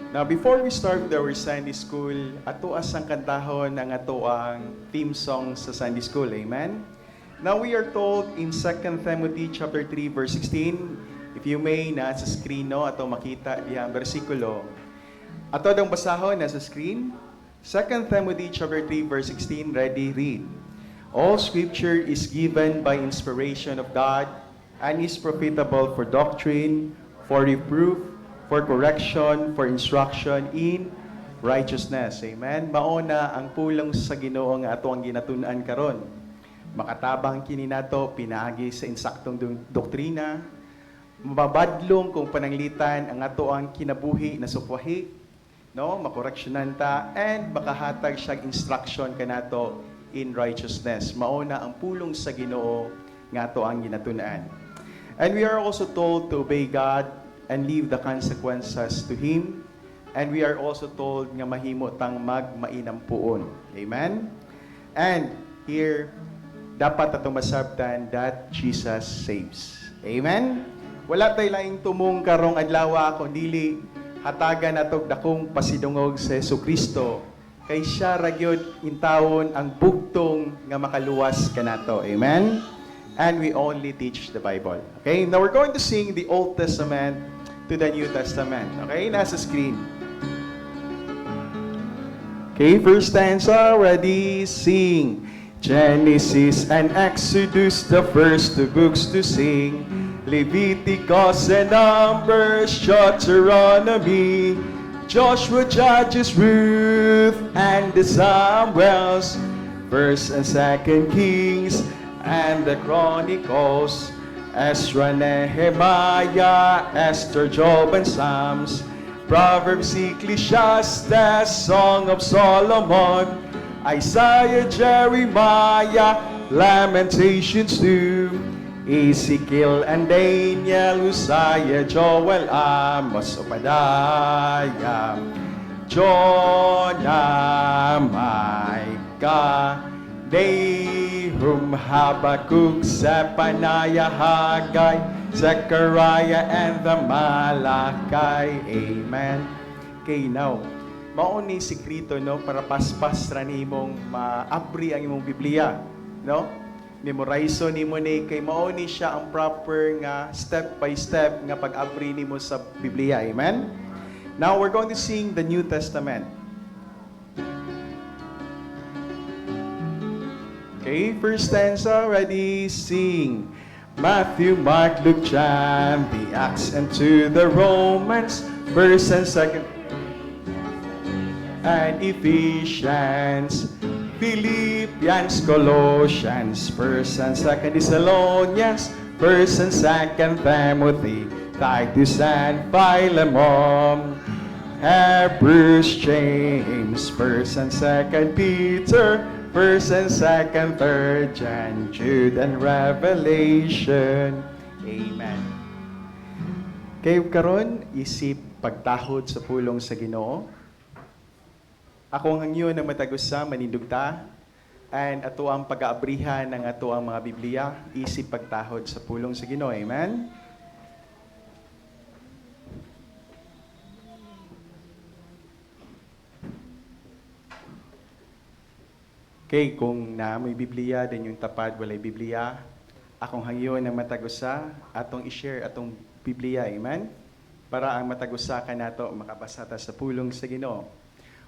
Now, before we start with our Sunday School, ato as ang kantahon ang ato ang theme song sa Sunday School. Amen? Now, we are told in 2 Timothy chapter 3, verse 16, if you may, nasa screen, no, ato makita diya ang versikulo. Ato dong basahon, nasa screen. 2 Timothy chapter 3, verse 16, ready, read. All Scripture is given by inspiration of God and is profitable for doctrine, for reproof, for correction, for instruction in righteousness. Amen? Mauna ang pulong sa Ginoo nga ato ang ginatun-an karon. Makatabang kini nato pinaagi sa insaktong doktrina, mababadlong kung pananglitan ang ato ang kinabuhi na sukwahi, no? Makoreksyonan ta, and makahatag siya instruction kanato in righteousness. Mauna ang pulong sa Ginoo nga ato ang ginatun-an. And we are also told to obey God and leave the consequences to Him. And we are also told nga mahimo tang magmainam puon. Amen? And here, dapat atong masabtan that Jesus saves. Amen? Wala tayo laing tumong karong adlaw kundi hatagan atog dakong pasidungog sa Jesucristo kay siya ragyod intawon ang bugtong nga makaluwas kanato. Amen? And we only teach the Bible. Okay? Now we're going to sing the Old Testament to the New Testament. Okay? Nasa screen. Okay, first stanza, ready, sing. Genesis and Exodus, the first two books to sing. Leviticus and Numbers, Deuteronomy, Joshua, Judges, Ruth, and the Samuels, First and Second Kings, and the Chronicles, Ezra, Nehemiah, Esther, Job, and Psalms, Proverbs, Ecclesiastes, Song of Solomon, Isaiah, Jeremiah, Lamentations 2, Ezekiel and Daniel, Hosea, Joel, Amos, Obadiah, Jonah, Micah, Nahum, Habakkuk, Zephaniah, Haggai, Zechariah, and the Malachi. Amen. Okay, now, mauni sikrito, no, para paspas ra nimong maabri ang imong Biblia, no? Memorize nimo ni kay mauni siya ang proper nga step by step nga pag-abri nimo sa Biblia. Amen. Now we're going to sing the New Testament. Okay, first stanza, ready, sing. Matthew, Mark, Luke, John, the Acts, and to the Romans, first and second, and Ephesians, Philippians, Colossians, first and second Thessalonians, first and second Timothy, Titus and Philemon, Hebrews, James, first and second Peter, First and second, third, John, Jude, and Revelation. Amen. Kayo karon isip pagtahod sa pulong sa Ginoo. Akong hangyo na matagusa manindugta, and ato ang pag-aabrihan ng ato ang mga Biblia, isip pagtahod sa pulong sa Ginoo. Amen. Okay, kung na may Biblia, din yung tapad, walay Biblia, akong hangyo na matagusa, atong i-share atong Biblia, amen? Para ang matagusa ka nato, makabasa ta sa pulong sa Ginoo.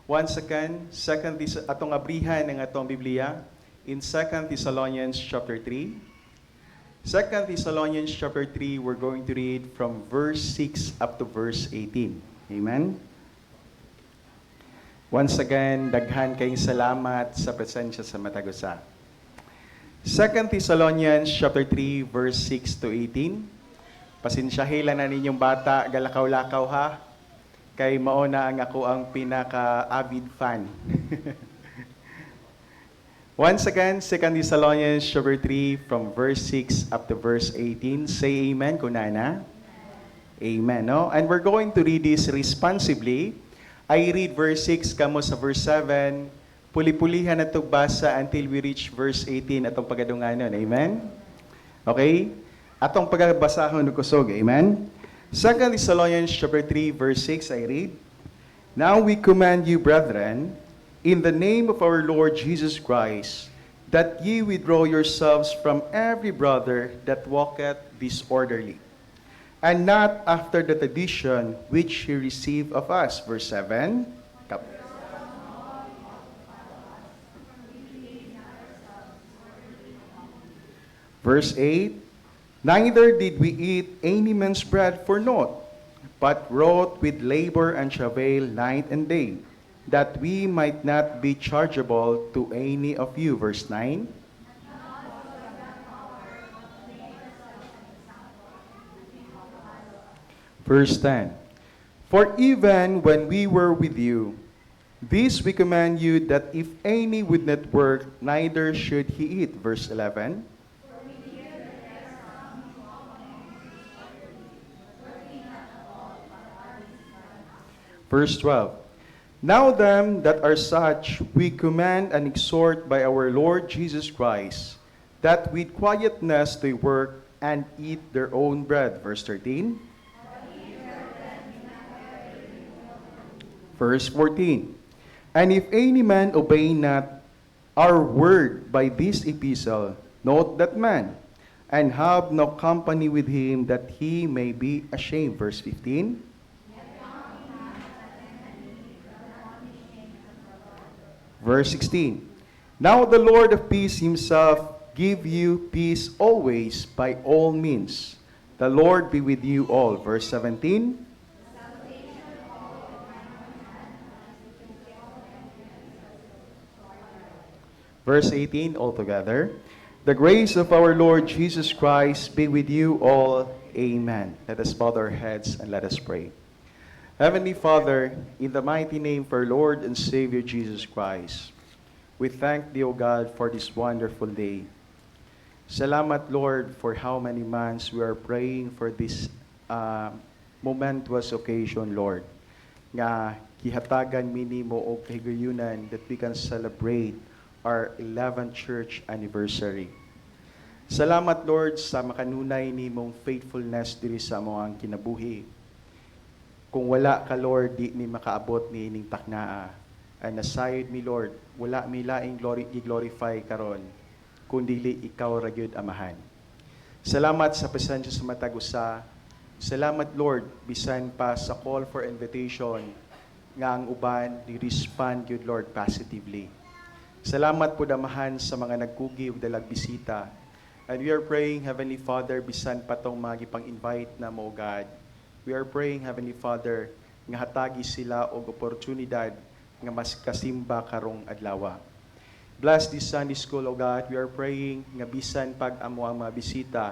Once again, atong abrihan ng atong Biblia, in 2 Thessalonians chapter 3. 2 Thessalonians chapter 3, we're going to read from verse 6 up to verse 18. Amen? Once again, daghan kayong salamat sa presensya sa matagusa. 2 Thessalonians chapter 3, verse 6 to 18. Pasensyahin na ninyong bata, galakaw-lakaw ha. Kay mauna ang ako ang pinaka-avid fan. Once again, 2 Thessalonians chapter 3, from verse 6 up to verse 18. Say amen, kunana. Amen, no? And we're going to read this responsibly. I read verse 6, kamo sa verse 7, puli-pulihan na itong basa until we reach verse 18 atong pagadunganon. Amen? Okay? Atong pagbasahon ng kusog. Amen? 2 Thessalonians chapter 3, verse 6, I read, Now we command you, brethren, in the name of our Lord Jesus Christ, that ye withdraw yourselves from every brother that walketh disorderly, and not after the tradition which he received of us. Verse 7. Verse 8. Neither did we eat any man's bread for naught, but wrought with labor and travail night and day, that we might not be chargeable to any of you. Verse 9. Verse 10. For even when we were with you, this we command you, that if any would not work, neither should he eat. Verse 11. Verse 12. Now them that are such we command and exhort by our Lord Jesus Christ, that with quietness they work and eat their own bread. Verse 13. Verse 14. And if any man obey not our word by this epistle, note that man, and have no company with him, that he may be ashamed. Verse 15. Verse 16. Now the Lord of peace himself give you peace always by all means. The Lord be with you all. Verse 17. Verse 18 altogether. The grace of our Lord Jesus Christ be with you all. Amen. Let us bow our heads and let us pray. Heavenly Father, in the mighty name of our Lord and Savior Jesus Christ, we thank Thee, O God, for this wonderful day. Salamat, Lord, for how many months we are praying for this momentous occasion, Lord. Nga kihatagan minimo o kahigayunan that we can celebrate our 11th church anniversary. Salamat, Lord, sa makanunay nimong faithfulness diri sa among kinabuhi. Kung wala ka, Lord, di ni makaabot ni ining taknaa. And aside mi, Lord, wala mi laing i-glorify karon, kundili ikaw ra gyud amahan. Salamat sa presensya sa matag usa. Salamat, Lord, bisan pa sa call for invitation nga ang uban ni-respond gyud, Lord, positively. Salamat po damahan sa mga nagkugi ug dalag bisita. And we are praying, Heavenly Father, bisan pa tong mga gipang-invite na mo, God. We are praying, Heavenly Father, nga hatagi sila og oportunidad nga mas kasimba karong adlaw. Bless this Sunday School, O God. We are praying nga bisan pag amo ang mga bisita,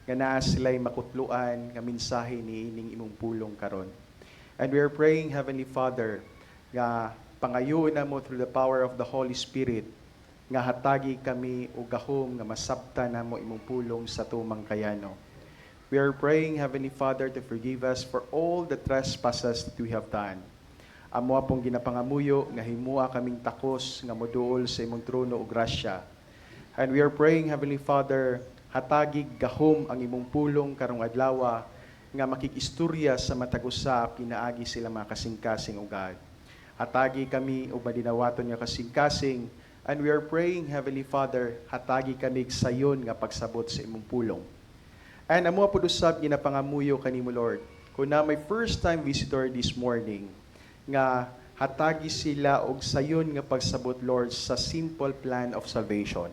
nga naa sila'y makutluan nga mensahe ni ining imong pulong karon. And we are praying, Heavenly Father, nga pangayoon na mo through the power of the Holy Spirit, nga hatagi kami o gahom nga masabta na mo imong pulong sa tumang kayano. We are praying, Heavenly Father, to forgive us for all the trespasses that we have done. Amo pong ginapangamuyo, nga himua kaming takos, nga moduol sa imong trono o grasya. And we are praying, Heavenly Father, hatagig gahom ang imong pulong karong adlaw, nga makikistorya sa matag-usap, pinaagi sila mga kasing-kasing o God. Hatagi kami o madinawaton nga kasing-kasing, and we are praying, Heavenly Father, hatagi kami sayon nga pagsabot sa imong pulong. And amo po usab ginapangamuyo kanimo, Lord, kung na may first time visitor this morning, nga hatagi sila og sayon nga pagsabot, Lord, sa simple plan of salvation.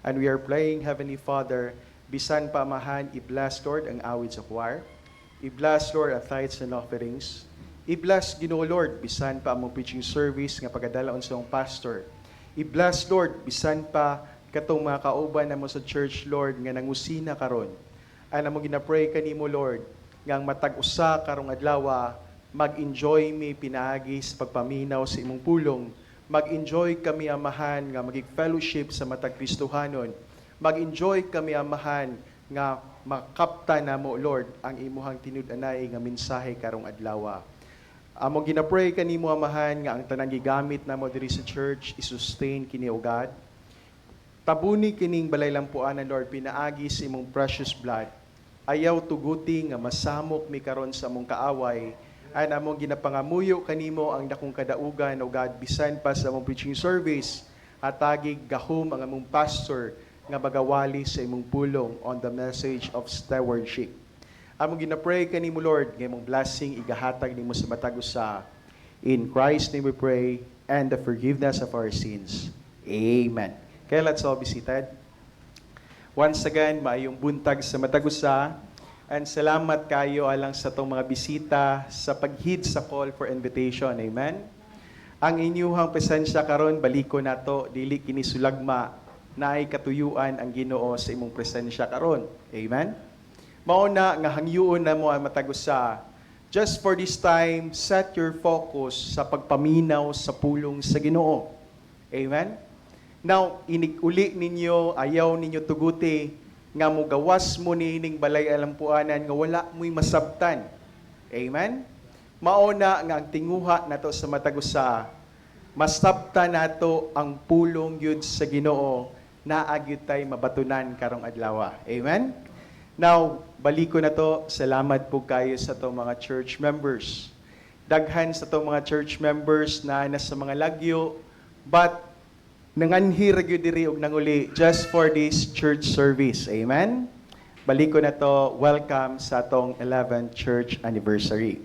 And we are praying, Heavenly Father, bisan pamahan, i-bless, Lord, ang awit sa choir. I-bless, Lord, ang tithes and offerings. I-bless, Ginoo, Lord, bisan pa among preaching service nga pagadalaon sa among pastor. I-bless, Lord, bisan pa katong mga kauban namo sa church, Lord, nga nangusina karon. Ana mo ginapray kanimo, Lord, nga ang matag usa karong adlaw mag-enjoy mi pinaagi sa pagpaminaw sa imong pulong. Mag-enjoy kami, amahan, nga magig-fellowship sa matag Kristohanon. Mag-enjoy kami, amahan, nga makapta na mo, Lord, ang imuhang tinud-anay nga mensahe karong adlaw. Amo ginapray kanimo, amahan, nga ang tanang gigamit namo diri sa church i-sustain kini, O God. Tabuni kining balay lampuanan, Lord, pinaagi sa imong precious blood. Ayaw tuguti nga masamok mi karon sa among kaaway, And among ginapangamuyo kanimo ang dakong kadaugan, O God, bisan pa sa among preaching service, atagig gahom ang among pastor nga magawali sa imong pulong on the message of stewardship. Among ginapray kanimo, Lord, nga imong blessing igahatag nimo sa matag usa. In Christ's name we pray, and the forgiveness of our sins. Amen. Kaya let's all be seated. Once again, maayong buntag sa matag usa. And salamat kayo alang sa itong mga bisita sa paghid sa call for invitation. Amen? Ang inyuhang presensya karon baliko nato dili kini sulagma na ay katuyuan ang Ginoo sa imong presensya karon. Amen? Mauna nga hangyuon na mo ang matagusa. Just for this time, set your focus sa pagpaminaw sa pulong sa Ginoo. Amen? Now, inig-uli ninyo, ayaw ninyo tuguti, nga mo gawas mo niining balay alampuanan nga wala mo'y masabtan. Amen? Mauna nga ang tinguha nato sa matagusa, masabtan nato ang pulong yud sa Ginoo na agyud tay mabatunan karong adlaw. Amen? Now, baliko na to, salamat po kayo sa to mga church members. Daghan sa to mga church members na nasa mga lagyo, but nanganhi gyud diri og nanguli just for this church service. Amen? Baliko na to, welcome sa atong 11th church anniversary.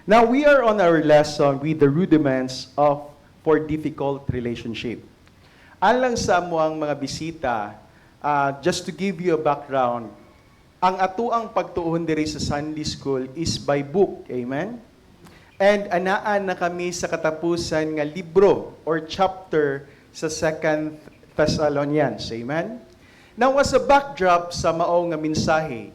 Now, we are on our lesson with the rudiments of for difficult relationship. Alang sa amuang mga bisita, just to give you a background, ang atuang pagtuon diri sa Sunday School is by book. Amen? And anaan na kami sa katapusan nga libro or chapter sa 2 Thessalonians. Amen? Now, as a backdrop sa mao nga mensahe,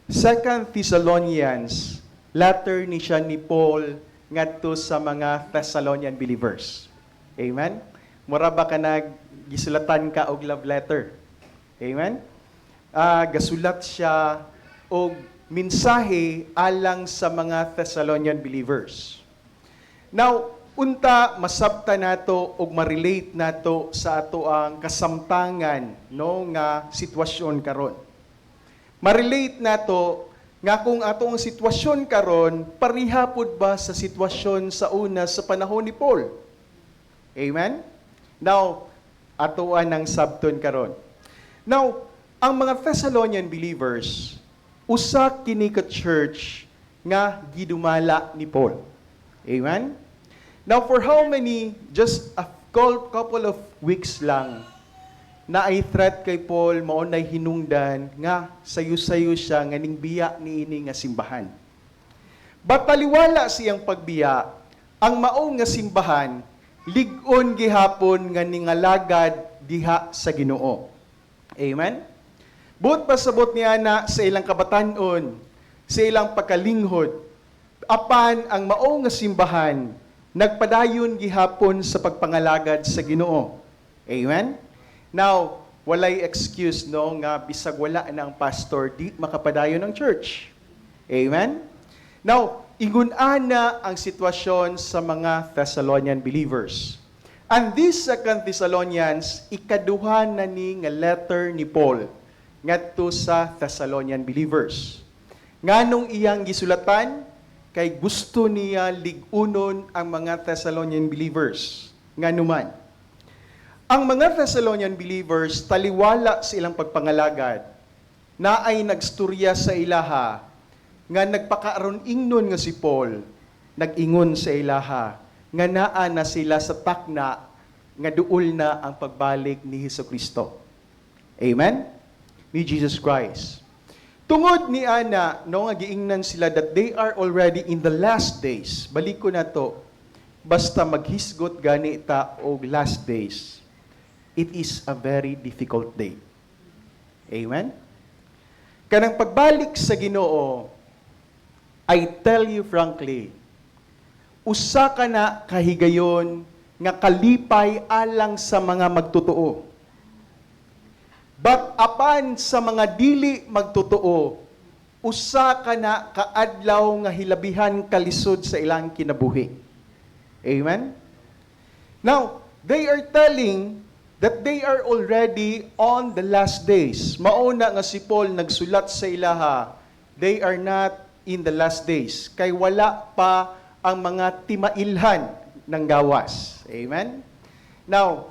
2 Thessalonians, letter ni siya ni Paul ngadto sa mga Thessalonian believers. Amen? Mura ba ka gisulatan ka og love letter? Amen? Gasulat siya og mensahe alang sa mga Thessalonian believers. Now, unta masabta nato ug ma-relate nato sa ato ang kasamtangan no nga sitwasyon karon. Ma-relate nato nga kung atong sitwasyon karon pareha pud ba sa sitwasyon sa una sa panahon ni Paul. Amen? Now, atoan ang sabton karon. Now, ang mga Thessalonian believers usa kini ka church nga gidumala ni Paul. Amen? Now, for how many, just a couple of weeks lang, na ay threat kay Paul, maunay hinungdan, nga sayo-sayo siya, nga ningbiya ni ini nga simbahan. Bataliwala siyang pagbiya, ang maong nga simbahan, ligon gihapon nga ningalagad diha sa Ginoo. Amen? But pasabot niya na sa ilang kabatanon, sa ilang pagkalinghod, apan ang maong nga simbahan, nagpadayon gihapon sa pagpangalagad sa Ginoo. Amen? Now, walay excuse no nga bisag wala na ang pastor di makapadayon ng church. Amen? Now, ingun-ana ang sitwasyon sa mga Thessalonian believers. And this 2 Thessalonians, ikaduha na ni nga letter ni Paul ngadto sa Thessalonian believers. Nganong iyang gisulatan? Kay gusto niya ligunon ang mga Thessalonian believers. Nga naman, ang mga Thessalonian believers taliwala sa ilang pagpangalagad na ay nagstorya sa ilaha nga nagpakaaron ingnon nga si Paul nag-ingon sa ilaha nga naa na sila sa takna nga duol na ang pagbalik ni Hesukristo. Amen? Ni Jesus Christ. Tungod ni Ana, no nga giingnan sila that they are already in the last days. Baliko na to, basta maghisgot gani ta og last days. It is a very difficult day. Amen? Kanang pagbalik sa Ginoo, I tell you frankly, usa ka na kahigayon nga kalipay alang sa mga magtotoo. But apan sa mga dili magtotoo, usa ka na kaadlaw nga hilabihan kalisod sa ilang kinabuhi. Amen? Now, they are telling that they are already on the last days. Mauna nga si Paul nagsulat sa ilaha, they are not in the last days, kay wala pa ang mga timailhan ng gawas. Amen? Now,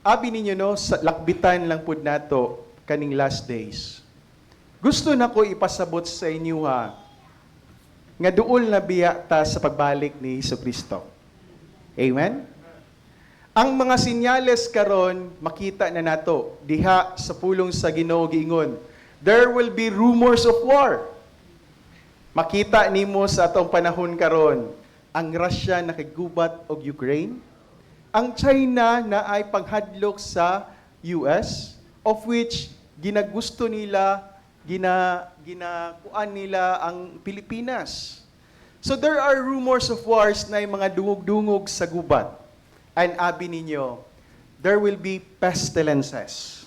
abi ninyo no, sa lakbitan lang pud nato kaning last days. Gusto na ko ipasabot sa inyo ha, nga duol na biya ta sa pagbalik ni Jesucristo. Amen? Ang mga sinyales karon makita na nato diha sa pulong sa Ginoo giingon, there will be rumors of war. Makita nimo sa atong panahon karon, ang Russia nakigubat og Ukraine, ang China na ay panghadlok sa US, of which ginagusto nila, ginakuan nila ang Pilipinas. So there are rumors of wars na mga dungog-dungog sa gubat. And abi ninyo, there will be pestilences.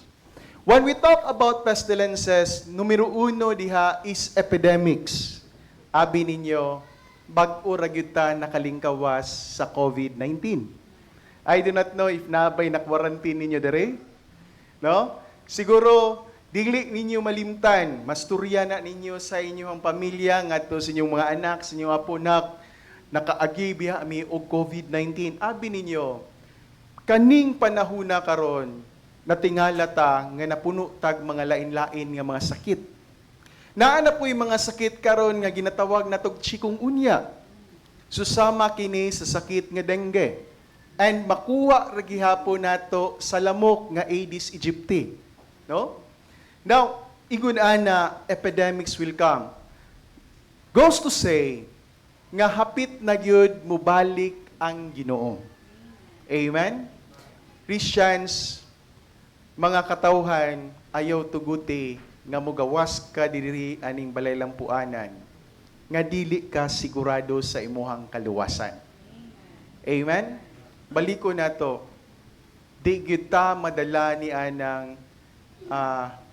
When we talk about pestilences, numero uno diha is epidemics. Abi ninyo, bag-o ra gyud ta nakalingkawas sa COVID-19. I do not know if nabay na-quarantine ninyo dere. No? Siguro, dili ninyo malimtan, masturya na ninyo sa inyong pamilya, ngadto sa inyong mga anak, sa inyong aponak, nakaagi biha mi og COVID-19. Abi ninyo, kaning panahuna karon, natingala ta nga napuno tag mga lain-lain nga mga sakit. Naana po'y mga sakit karon nga ginatawag natog chikungunya. Susama kini sa sakit nga dengue. And makuha ra gihapon nato sa lamok nga Aedes aegypti. No? Now, ingon ana epidemics will come. Goes to say nga hapit na gyud mubalik ang Ginoo. Amen. Christians, mga katawhan, ayaw tuguti nga mugawas ka diri aning balay lampuanan nga dili ka sigurado sa imuhang kaluwasan. Amen. Baliko na to, di kita madala ni anang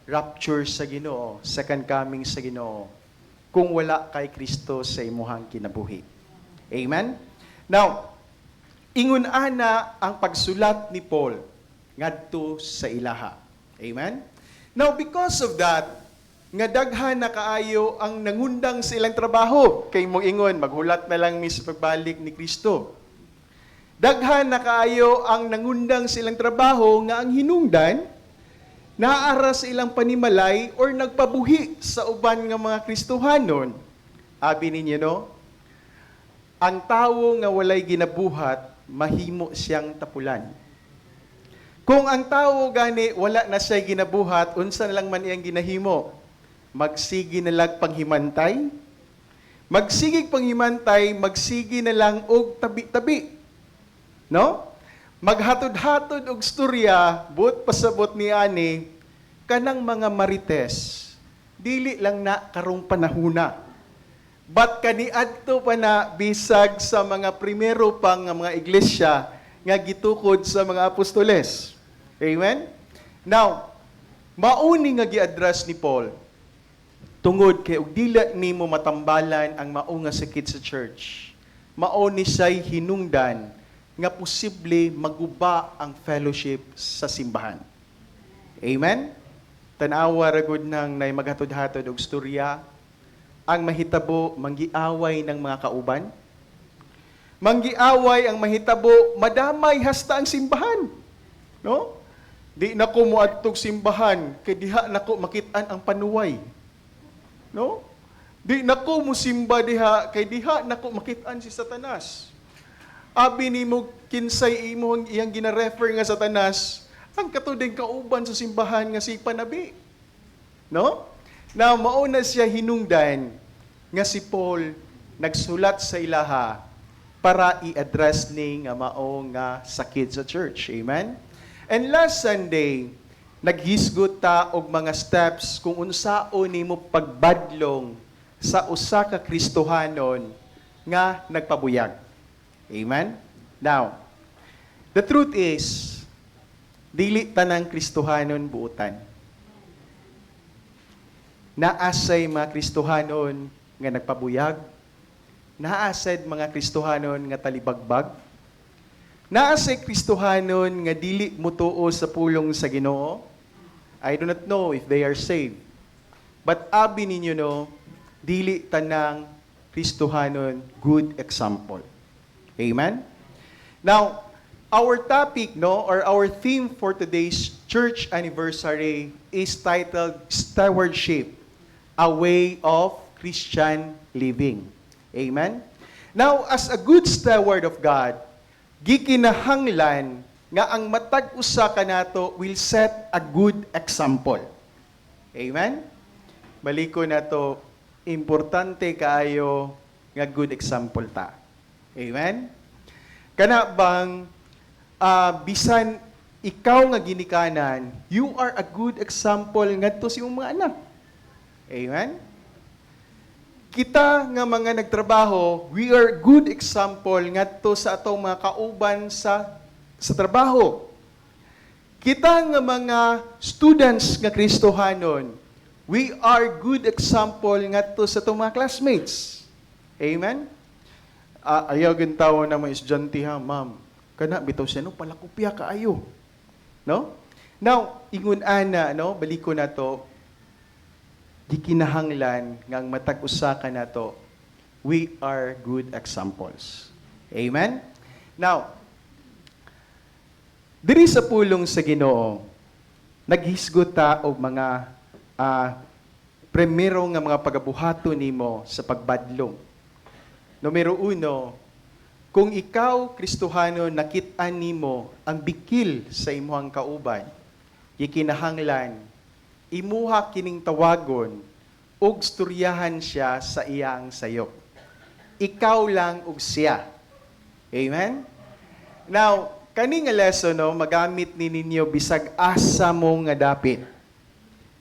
rapture sa Ginoo, second coming sa Ginoo, kung wala kay Kristo sa imuhang kinabuhi. Amen? Now, ingon ana ang pagsulat ni Paul ngadto sa ilaha. Amen? Now, because of that, nga daghan na kaayo ang nangundang sa ilang trabaho, kay mo ingon, maghulat na lang mi sa pagbalik ni Kristo. Daghan na kaayo ang nangundang silang trabaho nga ang hinungdan, naara sa ilang panimalay or nagpabuhi sa uban nga mga Kristohanon. Abi ninyo no, ang tawo nga walay ginabuhat, mahimo siyang tapulan. Kung ang tawo gani wala na siya ginabuhat, unsa na lang man iyang ginahimo? Magsigi na lang panghimantay, magsigig panghimantay, magsigi na lang og tabi-tabi. No? Maghatod-hatod og storya, buot pasabot ni ani, kanang mga marites, dili lang na karong panahuna. But kaniadto pa na bisag sa mga primero pang mga iglesia nga gitukod sa mga apostoles. Amen? Now, mauni nga gi-address ni Paul, tungod kay og dili nimo matambalan ang mao nga sakit sa church. Mauni say hinungdan nga posible maguba ang fellowship sa simbahan. Amen? Tanawa ragod nang nay maghatod-hatod og storya, ang mahitabo manggiaway ng mga kauban. Manggiaway ang mahitabo, madamay hasta ang simbahan. No? Di nako moadtog simbahan kay diha nako makit-an ang panuway. No? Di nako musimba diha kay diha nako makit-an si Satanas. Abi nimo kinsay imo iyang gina-refer nga Satanas, ang katuding kauban sa simbahan nga si Panabi. No? Na mauna siya hinungdan nga si Paul nagsulat sa ilaha para i-address ni nga mao nga sakit sa church. Amen? And last Sunday, naghisgot ta og mga steps kung unsaon nimo pagbadlong sa usa ka Kristohanon nga nagpabuyag. Amen? Now, the truth is, dili tanang Kristohanon buutan. Naasay mga Kristohanon nga nagpabuyag, naasay mga Kristohanon nga talibagbag, naasay Kristohanon nga dili mutuo sa pulong sa Ginoo. I do not know if they are saved. But abi ninyo no, dili tanang Kristohanon good example. Amen? Now, our topic, no, or our theme for today's church anniversary is titled Stewardship, a way of Christian living. Amen? Now, as a good steward of God, gikinahanglan nga ang matag usa kanato will set a good example. Amen? Baliko na to, importante kaayo nga good example ta. Amen? Kana bang bisan ikaw nga ginikanan, you are a good example ngadto sa imong mga anak. Amen? Kita nga mga nagtrabaho, we are good example ngadto sa atong mga kauban sa trabaho. Kita nga mga students nga Kristohanon, we are good example ngadto sa atong mga classmates. Amen? Ayaw gintawo na mga estudyante ha, ma'am. Kana bitaw siya no palakupya kaayo. No? Now, ingon ana no, baliko na to. Gikinahanglan ngang matag usa ka nato. We are good examples. Amen. Now, diri sa pulong sa Ginoo, naghisgot ta og mga primero nga mga pagabuhaton nimo sa pagbadlong. Numero 1, kung ikaw, Kristohano, nakit-an nimo ang bikil sa imuhang kauban, gikinahanglan, imuha kining tawagon, ug storyahan siya sa iyang sayop. Ikaw lang ug siya. Amen? Now, kani nga lesson, no, magamit ni ninyo bisag asa mo nga dapit.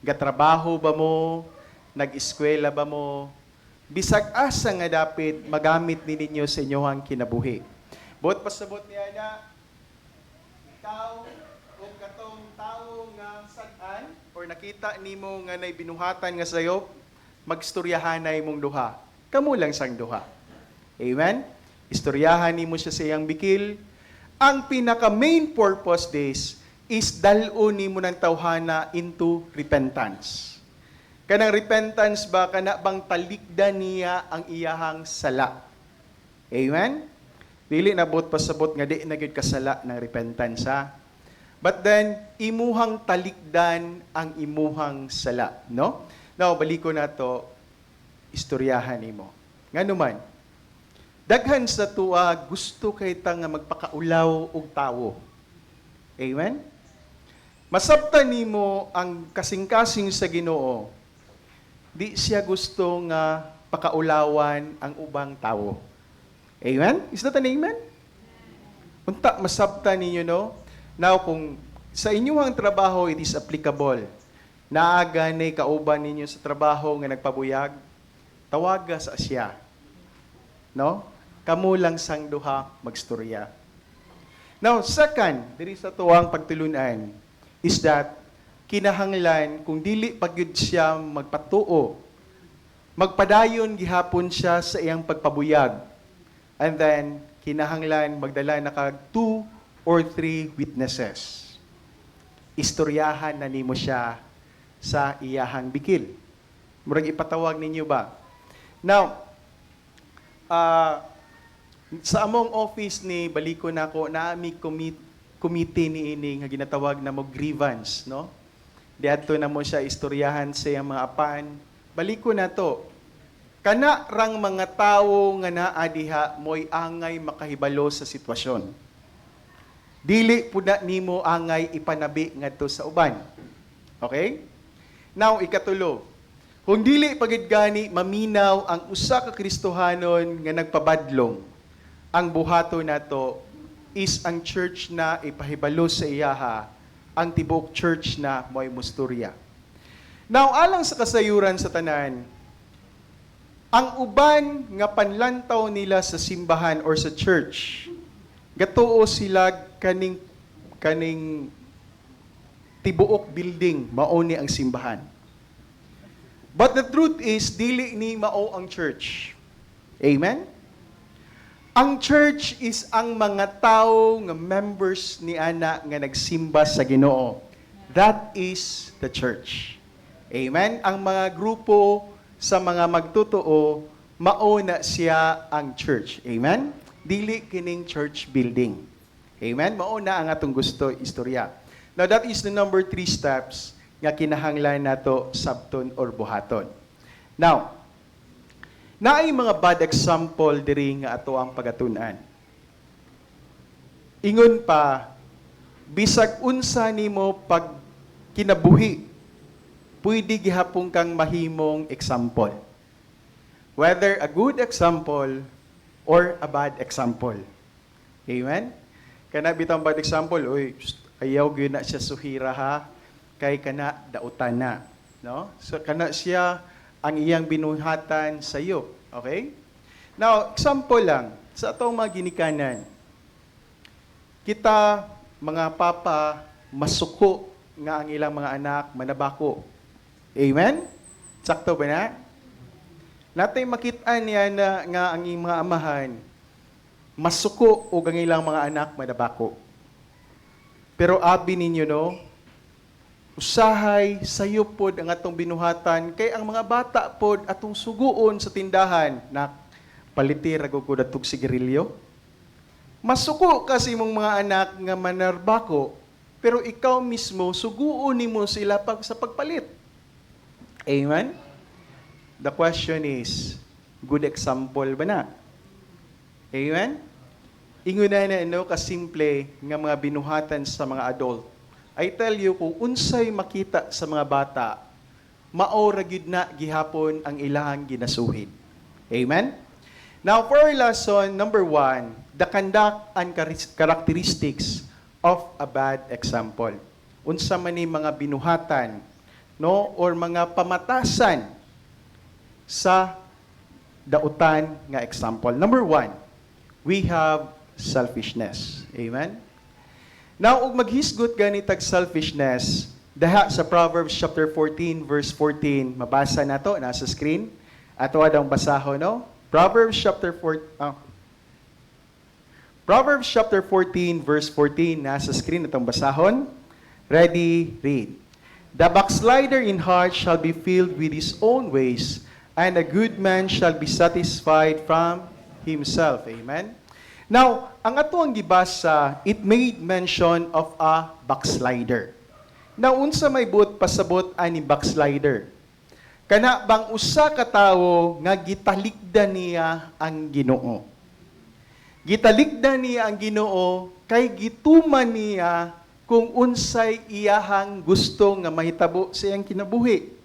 Gatrabaho ba mo? Nag-eskwela ba mo? Bisag asa nga dapit magamit ni ninyo sa inyohang kinabuhi. Bot pasabot niya na, ikaw o katong tao nga sad-an or nakita nimo nga nay binuhatan nga sayop, magstoryahan na imong duha. Kamo lang sang duha. Amen? Istoryahan nimo siya sa iyang bikil. Ang pinaka main purpose this is dal-o nimo ng tawhana into repentance. Kanang repentance ba, kana bang talikdan niya ang iyahang sala. Amen? Dili nabot pasabot nga di na gyud kasala ng repentance ha. But then, imuhang talikdan ang imuhang sala. No? Now, baliko na to, istoryahan nimo. Nganuman, daghan sa tuwa, gusto kay ta nga magpakaulaw og tawo. Amen? Masabtan nimo ang kasing-kasing sa Ginoo. Di siya gusto nga pakaulawan ang ubang tao. Amen? Is that an amen? Unta, masabta ninyo, no? Now, kung sa inyong trabaho, it is applicable. Naaga na kauban ninyo sa trabaho nga nagpabuyag, tawaga sa siya. No? Kamu lang sang duha magstorya. Now, second, diri sa tuwang pagtulunan, is that kinahanglan kung dili pagyud siya magpatuo, magpadayon gihapon siya sa iyang pagpabuyag. And then kinahanglan magdala na kag 2 or 3 witnesses. Istoryahan na nimo siya sa iyahang bikil. Murag ipatawag ninyo ba? Now, sa among office ni baliko nako naami committee ni ini nga ginatawag na mo grievance, no? Diadto na mo siya istoryahan sa iyang mga apan. Baliko na to. Kana rang mga tawo nga naa diha mo'y angay makahibalo sa sitwasyon. Dili pud nimo angay ipanabi ngadto sa uban. Okay? Now, ikatulo. Kung dili pagid gani maminaw ang usa ka Kristohanon nga nagpabadlong, ang buhato nato is ang church na ipahibalo sa iyaha, ang tibok church na mo'y musturya. Now, alang sa kasayuran sa tanan, ang uban nga panlantaw nila sa simbahan or sa church, gatuo sila kaning tibuok building, mao ni ang simbahan. But the truth is, dili ni mao ang church. Amen? Ang church is ang mga tao nga members ni ana nga nagsimba sa Ginoo. That is the church. Amen? Ang mga grupo sa mga magtotoo, mauna siya ang church. Amen? Dili kining church building. Amen? Mauna ang atong gusto istorya. Now, that is the number 3 steps nga kinahanglan nato sabton or buhaton. Now, naay mga bad example diri nga ato ang pagatun-an. Ingon pa, bisag unsa nimo pag kinabuhi, pwede gihapon kang mahimong example. Whether a good example or a bad example. Amen? Kana bitang bad example, oy, ayaw gyud na siya suhira ha, kay kana dautan na, no? So kana siya ang iyang binuhatan sa iyo, okay? Now, example lang sa atong mga ginikanan. Kita mga papa masuko nga ang ilang mga anak manabako. Amen? Sakto ba na? Natay makit-an niya na nga ang mga amahan masuko o ang ilang mga anak manabako. Pero abi ninyo no, usahay sayo pod ang atong binuhatan kay ang mga bata pod atong suguon sa tindahan na paliti ra gud atong sigarilyo. Masuko kasi mong mga anak nga manarbako, pero ikaw mismo suguon nimo sila sa pagpalit. Amen? The question is, good example ba na? Amen? Ingunan na kasimple nga mga binuhatan sa mga adult. I tell you, kung unsay makita sa mga bata, maora gid na gihapon ang ilahang ginasuhid. Amen? Now, for our lesson, number 1, the conduct and characteristics of a bad example. Unsa man ni mga binuhatan, no, or mga pamatasan sa dautan nga example. Number 1, we have selfishness. Amen? Now, ug maghisgot gani tag selfishness, daha sa Proverbs chapter 14 verse 14, mabasa nato nasa screen. Ato adang basahon, no? Proverbs chapter 14 verse 14 nasa screen atong basahon. Ready, read. The backslider in heart shall be filled with his own ways, and a good man shall be satisfied from himself. Amen? Now, ang ato ang gibasa, it made mention of a backslider. Now, unsa may buot pasabot ani backslider? Kana bang usa ka tawo nga gitalikdan niya ang Ginoo. Gitalikdan niya ang Ginoo kay gituman niya kung unsay iyahang gusto nga mahitabo sa iyang kinabuhi.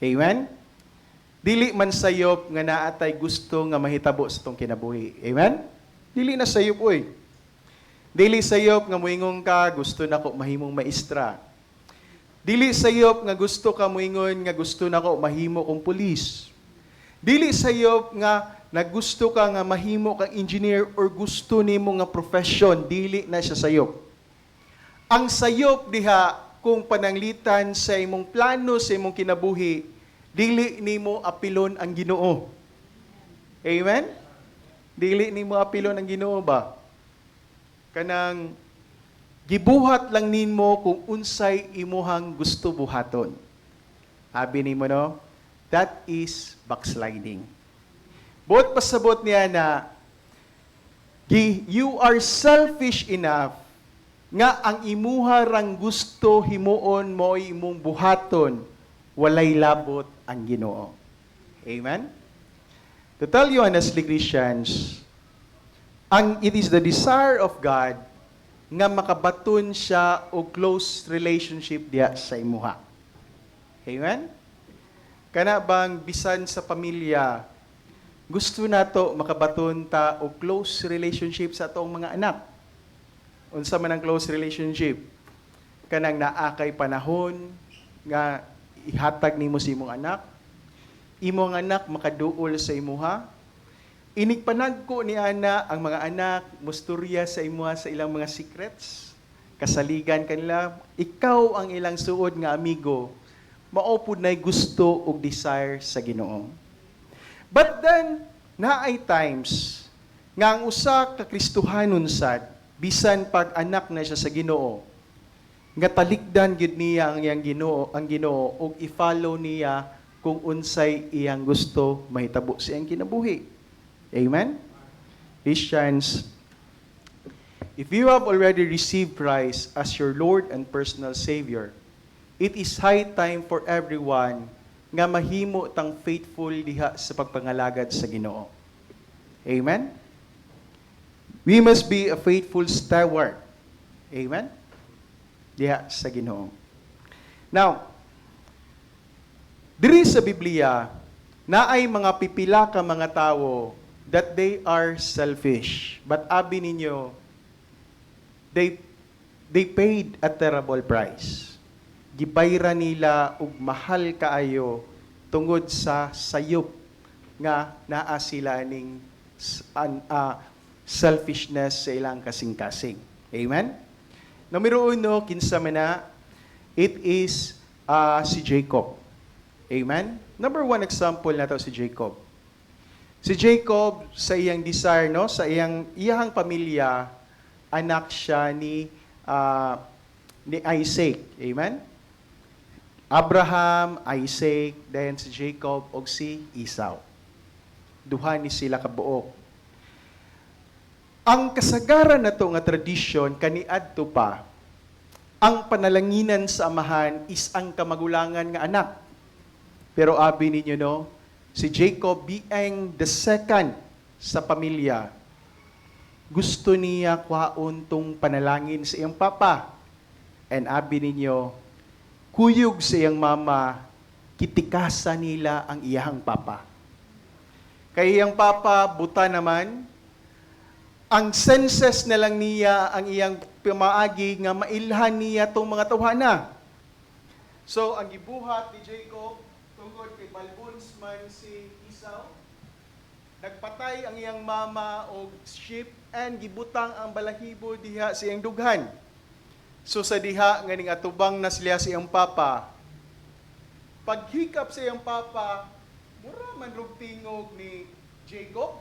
Amen? Dili man sayop nga naatay gusto nga mahitabo sa tong kinabuhi. Amen? Dili na sayop, oy. Dili sayop nga moingon ka, gusto nako mahimong maestra. Dili sayop nga gusto ka moingon nga gusto nako mahimo kong pulis. Dili sayop nga nagusto ka nga mahimo kang engineer or gusto nimo nga profession, dili na siya sayop. Ang sayop diha kung pananglitan sa imong plano sa imong kinabuhi, dili nimo apilon ang Ginoo. Amen? Dili nimo apilon ang Ginoo ba? Kanang gibuhat lang nimo kung unsay imuhang gusto buhaton. Abi nimo no? That is backsliding. Buot pasabot niya na you are selfish enough nga ang imuha rang gusto himuon mo imong buhaton, walay labot ang Ginoo. Amen? To tell you honestly, Christians, it is the desire of God nga makabaton siya o close relationship diya sa imuha. Amen? Kana bang bisan sa pamilya, gusto nato makabaton ta o close relationship sa atong mga anak. Unsa man ang close relationship? Kanang naakay panahon nga ihatag nimo sa imong anak, imong anak makaduol sa imuha. Inikpanagko ni ana ang mga anak musturya sa imuha sa ilang mga secrets. Kasaligan kanila, ikaw ang ilang suod nga amigo, maupod na'y gusto ug desire sa Ginoo. But then, naay times nga ang usa ka Kristohanon sad, bisan pag anak na siya sa Ginoo, nga talikdan gyud niya ang iyang Ginoo, ug i-follow niya kung unsay iyang gusto mahitabo sa iyang kinabuhi. Amen? Christians, if you have already received Christ as your Lord and personal Savior, it is high time for everyone nga mahimo tang faithful diha sa pagpangalagad sa Ginoo. Amen? We must be a faithful steward. Amen? Diha sa Ginoo. Now, diri sa Biblia, naay mga pipila ka mga tawo that they are selfish. But abi ninyo, they paid a terrible price. Gibayra nila og mahal kaayo tungod sa sayop nga naa sila ning selfishness sa ilang kasing-kasing. Amen? Numero 1, kinsa man na, it is si Jacob. Amen? Number 1 example na to si Jacob. Si Jacob sa iyang desire, no, sa iyang pamilya, anak siya ni Isaac. Amen? Abraham, Isaac, then si Jacob og si Esau. Duha ni sila kabuok. Ang kasagaran na to nga tradisyon kaniadto pa, ang panalanginan sa amahan is ang kamagulangan nga anak. Pero abi ninyo no, si Jacob being the second sa pamilya, gusto niya kwaon tong panalangin sa iyang papa. And abi ninyo, kuyog sa iyang mama, kitikasa nila ang iyang papa. Kay iyang papa, buta naman, ang senses na lang niya ang iyang pamaagi nga mailhan niya tong mga tawhana. So, ang gibuhat ni Jacob, tungkol kay balbons man si Esau, nagpatay ang iyang mama og sheep and gibutang ang balahibo diha sa iyang dughan. So sa diha nga ning atubang na sila sa iyang papa, paghikap sa iyang papa, mura man rog tingog ni Jacob.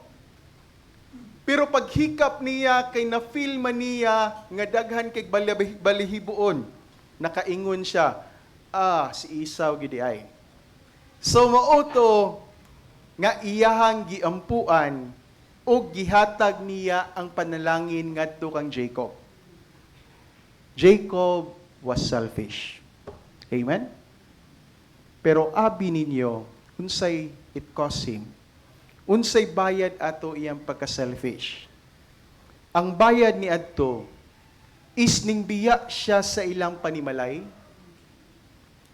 Pero paghikap niya kay na-feel man niya nga daghan kay balahiboon, nakaingon siya, si Esau gid ay. So mauto nga iyahang giampuan o gihatag niya ang panalangin ngadto kang Jacob. Jacob was selfish. Amen? Pero abi ninyo, unsay it cost him? Unsay bayad ato iyang pagka-selfish? Ang bayad ni adto is ning biya siya sa ilang panimalay.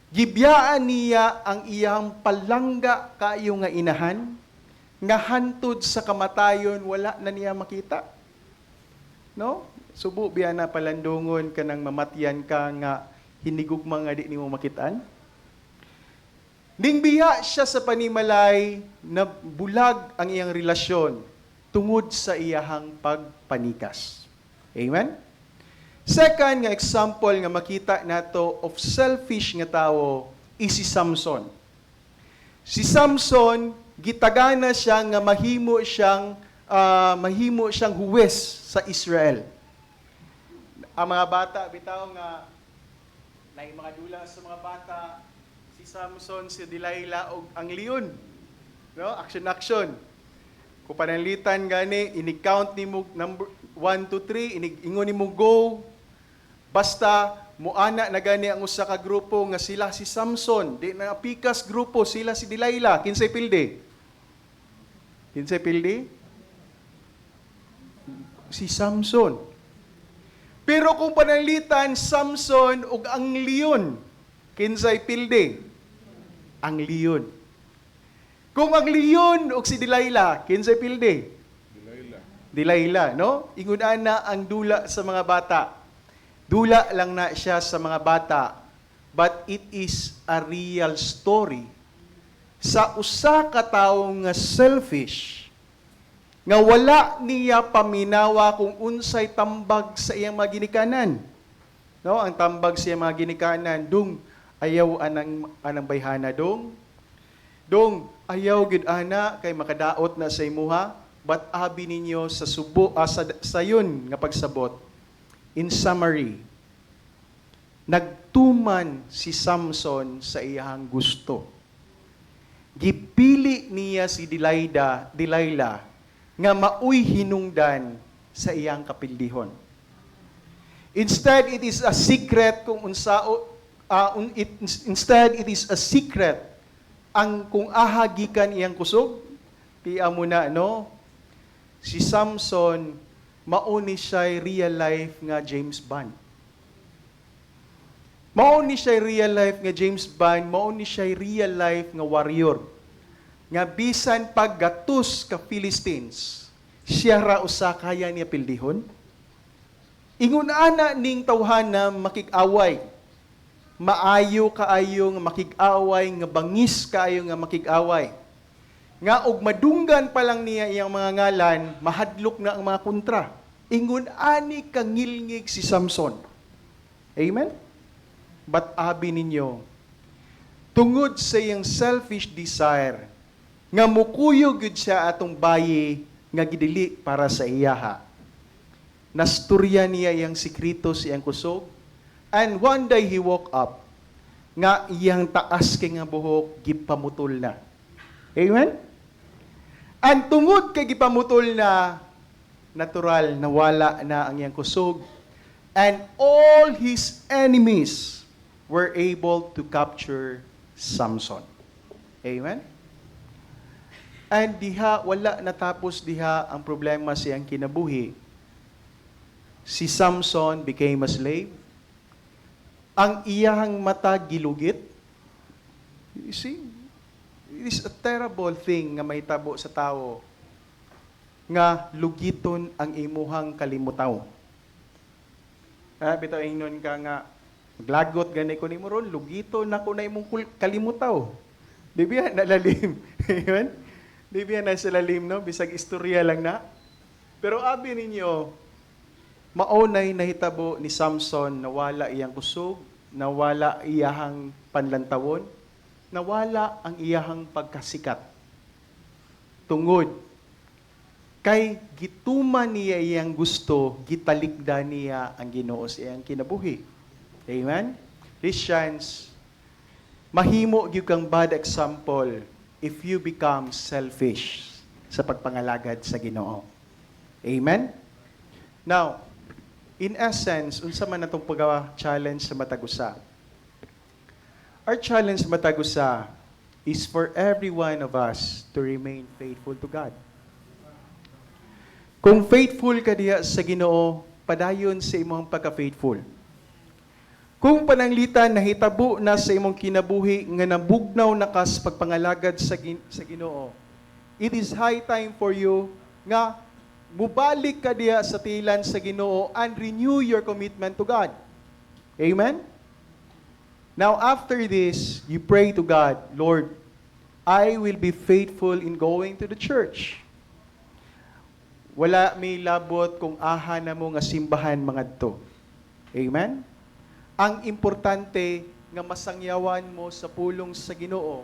Gibiyaan niya ang iyang palangga kayo nga inahan, nga hantud sa kamatayon wala na niya makita. No? Subo biya na palandungon ka nang mamatyan ka nga hinigugma nga di nimo makitaan. Ning biya siya sa panimalay na bulag ang iyang relasyon tungod sa iyahang pagpanikas. Amen? Second nga example nga makita nato of selfish nga tawo is si Samson. Si Samson gitagana siya nga mahimo siyang huwes sa Israel. Ang mga bata bitaw nga nay mga dula sa mga bata, si Samson, si Delilah og ang leon. No? Action. Kung pananlitan gani, ini-count nimo number 1 to 3, ingon nimo go. Basta muana na gani ang usa ka grupo nga sila si Samson, di na pikas grupo sila si Delilah, kinsay pilde? Kinsay pilde? Si Samson. Pero kung pananlitan Samson ug ang leon, kinsay pilde? Ang leon. Kung ang leon ug si Delilah, kinsay pilde? Delilah, no? Ingon ana ang dula sa mga bata. Dula lang na siya sa mga bata, but it is a real story sa usa ka tawo nga selfish, nga wala niya paminawa kung unsay tambag sa iyang mga ginikanan. No, ang tambag sa iyang mga ginikanan, dong ayaw anang bayhana dong. Dong ayaw gid ana kay makadaot na sa imuha, but abi ninyo sa subo sayon nga pagsabot. In summary, nagtuman si Samson sa iyang gusto. gipili niya si Delilah nga maoy hinungdan sa iyang kapildihon. Instead, it is a secret kung instead it is a secret ang kung ahagikan iyang kusog. Tiya mo na, no? Si Samson, mauni siya'y real life nga James Bond. Mauni siya'y real life nga James Bond, mauni siya'y real life nga warrior. Nga bisan paggatus ka Philistines, siya ra usa kaya niya pildihon. Ingon ana ning tawhana makig-away. Maayo kaayo nga makig-away, nga bangis kaayo nga makig-away. Nga og madunggan pa lang niya iyang mga ngalan, mahadlok na ang mga kontra. Ingon ani kangilngig si Samson. Amen? But abi ninyo, tungod sa iyang selfish desire, nga mukuyog gud siya atong bayi nga gidili para sa iyaha. Nasturya niya iyang sikreto sa iyang kusog, and one day he woke up, nga iyang taas kay nga buhok gipamutol na. Amen? And tungod kay gipamutol na, natural nawala na ang iyang kusog, and all his enemies were able to capture Samson. Amen? And diha, wala natapos diha ang problema siyang kinabuhi. Si Samson became a slave. Ang iyang mata gilugit. You see, it is a terrible thing nga mahitabo sa tao nga lugiton ang imuhang kalimutaw. Bitaw ingnon ka nga, maglagot gani ko ni mo ron, lugito na ko na imong kalimutaw. Di ba nalalim? Amen? Di ba na sa lalim, no? Bisag istorya lang na. Pero abi ninyo, maunay nahitabo ni Samson, nawala iyang kusog, nawala iyahang panlantawon, nawala ang iyahang pagkasikat. Tungod, kay gituman niya iyang gusto, gitalikda niya ang Ginoo sa iyang kinabuhi. Amen? Christians, mahimo gyud kang bad example if you become selfish sa pagpangalagad sa Ginoo. Amen? Now, in essence, unsa man natong pag-challenge sa Matagusa? Our challenge sa Matagusa is for every one of us to remain faithful to God. Kung faithful ka diha sa Ginoo, padayon sa imong pagka-faithful. Kung pananglitan nahitabo na sa imong kinabuhi nga nabugnaw na kas pagpangalagad sa Ginoo, it is high time for you nga mubalik ka diha sa tilan sa Ginoo and renew your commitment to God. Amen? Now, after this, you pray to God, Lord, I will be faithful in going to the church. Wala may labot kung aha na mo nga simbahan mga to. Amen? Ang importante nga masangyawan mo sa pulong sa Ginoo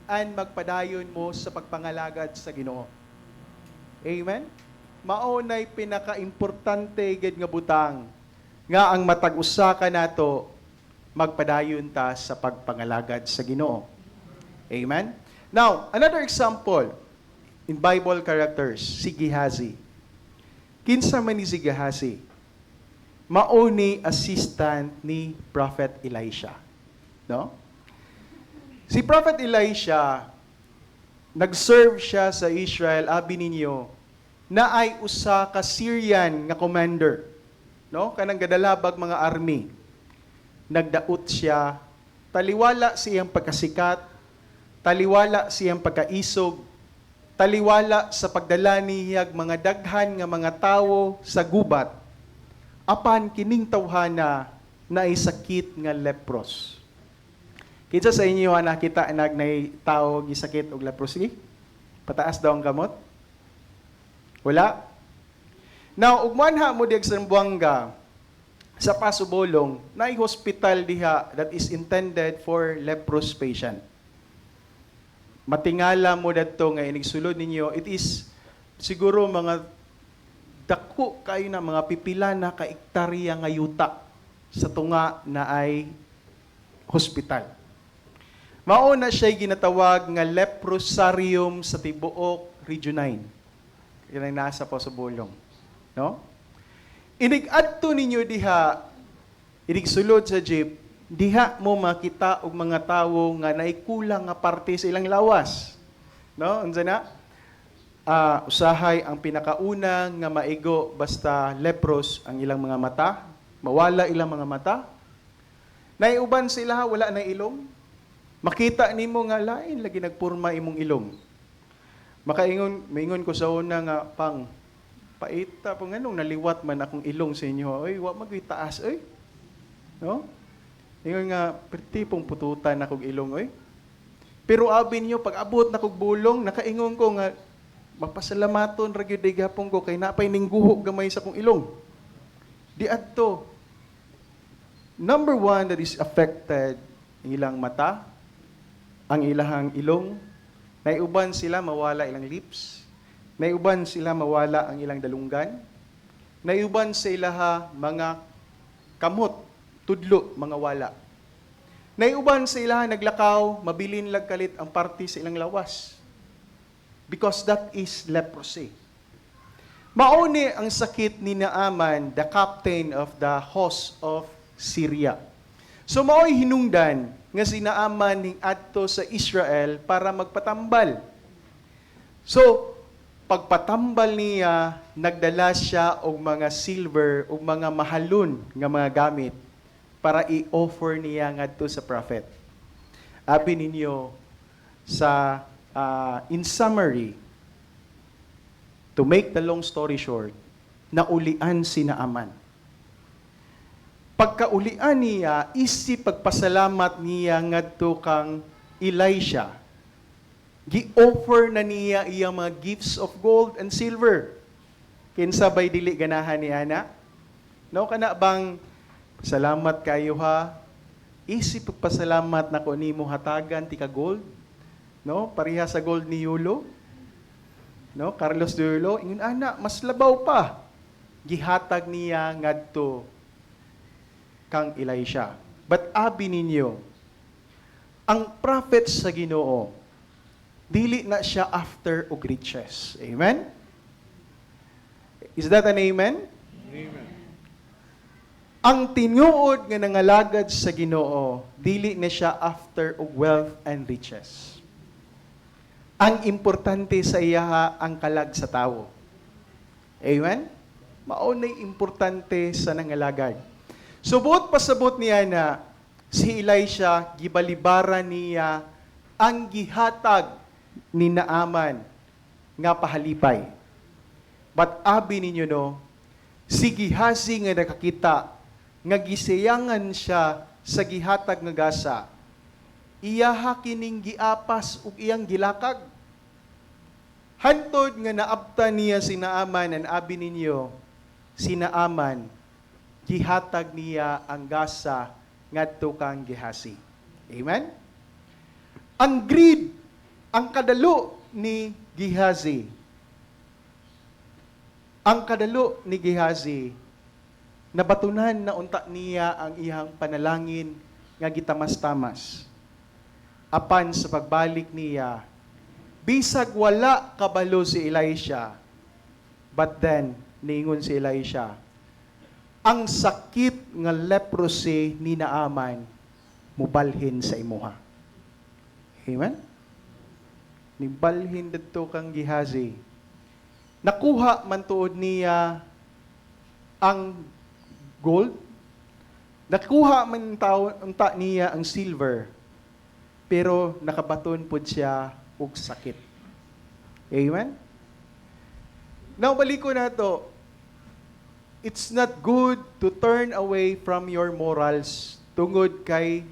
and magpadayon mo sa pagpangalagad sa Ginoo. Amen? Maunay pinaka-importante gid nga butang nga ang matag-usa ka nato magpadayon ta sa pagpangalagad sa Ginoo. Amen? Now, another example in Bible characters, si Gehazi. Kinsa man ni si Gehazi? Mauni assistant ni Prophet Elisha. No? Si Prophet Elisha, nag-serve siya sa Israel, abi ninyo, na ay usa ka Syrian nga commander. No? Kanang gadalabag mga army. Nagdaot siya, taliwala siyang pagkasikat, taliwala siyang pagkaisog, taliwala sa pagdala niyag mga daghan nga mga tawo sa gubat, apan kining tawhana na sakit nga lepros. Kinsa sa inyo nakita nag nay tawo gisakit og leprosy? Pataas daw ang kamot? Wala? Now, ug manha mo diag sa Buanga, sa Pasubolong, na hospital diha that is intended for leprous patient. Matingala mo dadto nga inig sulod ninyo, it is siguro mga dako kayo na mga pipila na kaektarya nga yuta sa tunga na ay hospital. Mao na siya'y ginatawag nga leprosarium sa tibuok Region 9. Yan ang nasa po sa bulong. No? Inig-adto ninyo diha, inig-sulod sa jeep, diha mo makita og mga tawo nga naikulang nga parte sa ilang lawas. No? Unsa na? Usahay ang pinakauna nga maigo basta lepros ang ilang mga mata, mawala ilang mga mata. Naiuban sila, wala na ilong. Makita nimo nga lain lagi nagpurma imong ilong. Maingon ko sa una nga paita po nganong naliwat man akong ilong sa inyo. Oy, wa magay taas oy. No? Ingon nga perti pong pututan akong ilong oy. Pero abi niyo pag abot na kog bulong, nakaingon ko nga mapasalamaton ra gyud gapon ko kay napay ning guho gamay sa kong ilong. Di adto. Number one that is affected ilang mata, ang ilahang ilong, naiuban sila mawala ilang lips, naiuban sila mawala ang ilang dalunggan, naiuban sa ilaha mga kamot, tudlo, mga wala. Naiuban sa ilaha naglakaw, mabilin lagkalit ang parte sa ilang lawas. Because that is leprosy. Mauni ang sakit ni Naaman, the captain of the host of Syria. So mao'y hinungdan nga si Naaman ning adto sa Israel para magpatambal. So, pagpatambal niya, nagdala siya og mga silver o mga mahalon nga mga gamit para i-offer niya ngadto sa prophet. Abi ninyo sa in summary, to make the long story short, naulian si Naaman. Pagkaulian niya, pagpasalamat niya ngadto kang Elisha. Gi-offer na niya iyang mga gifts of gold and silver. Kinsa bay dili ganahan ni ana? No kana bang salamat kayo ha? Pagpasalamat na ko nimo hatagan ti ka gold. No, pareha sa gold ni Yulo. No, Carlos de Yulo, ingon ana, mas labaw pa. Gihatag niya ngadto kang Elisha. But abi ninyo, ang prophet sa Ginoo, dili na siya after og riches. Amen? Is that an amen? Amen. Ang tinuod nga nangalagad sa Ginoo, dili na siya after og wealth and riches. Ang importante sa iya ang kalag sa tao. Amen? Maunay importante sa nangalagad. Subot pasabot niya na si Elisha, gibalibaran niya ang gihatag ni Naaman nga pahalipay. But abi ninyo no, si Gehazi nga nakakita, nga gisayangan siya sa gihatag nga gasa, iyaha kining giapas ug iyang gilakag. Hantod nga naabta niya si Naaman, ang abi ninyo, si Naaman, gihatag niya ang gasa ngadto kang Gehazi. Amen? Ang greed, ang kadalo ni Gehazi. Ang kadalo ni Gehazi, nabatunan na unta niya ang iyang panalangin nga gitamas-tamas. Apan sa pagbalik niya, bisag wala kabalo si Elisha, but then, niingon si Elisha, ang sakit nga leprosy ni Naaman mubalhin sa imuha. Amen? Nibalhin dito kang Gehazi. Nakuha man tuod niya ang gold. Nakuha man unta niya ang silver. Pero nakabaton pud siya og sakit. Amen? Now, balik ko na to. It's not good to turn away from your morals tungod kay